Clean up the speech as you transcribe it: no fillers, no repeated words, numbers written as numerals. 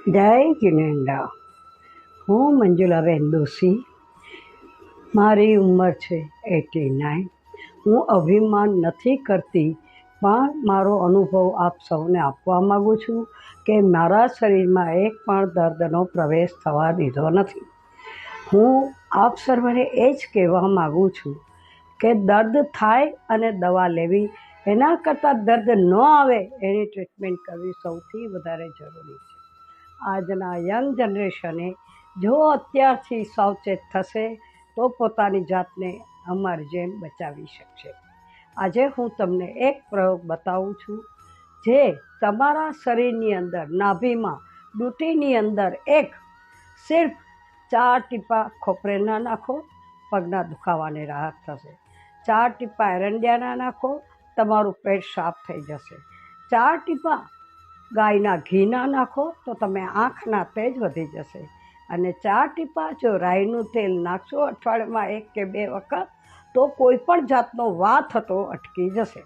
જય જીનેન્દ્ર. હું મંજુલાબેન દોશી. મારી ઉંમર છે 89. હું અભિમાન નથી કરતી, પણ મારો અનુભવ આપ સૌને આપવા માગું છું કે મારા શરીરમાં એક પણ દર્દનો પ્રવેશ થવા દીધો નથી. હું આપ સર્વને એ જ કહેવા માગું છું કે દર્દ થાય અને દવા લેવી, એના કરતાં દર્દ ન આવે એની ટ્રીટમેન્ટ કરવી સૌથી વધારે જરૂરી છે. આજના યંગ જનરેશને જો અત્યારથી સાવચેત થશે તો પોતાની જાતને અમારી જેમ બચાવી શકશે. આજે હું તમને એક પ્રયોગ બતાવું છું જે તમારા શરીરની અંદર નાભીમાં ડૂંટીની અંદર સિર્ફ 4 ટીપા ખોપરેના નાખો, પગના દુખાવાને રાહત થશે. 4 ટીપા એરંડિયાના નાખો, તમારું પેટ સાફ થઈ જશે. 4 ટીપા ગાયના ઘીના નાખો તો તમે આંખના તેજ વધી જશે. અને 4 ટીપા જો રાઈનું તેલ નાખશો અઠવાડિયામાં 1 કે 2 વખત તો કોઈ પણ જાતનો વા થતો અટકી જશે.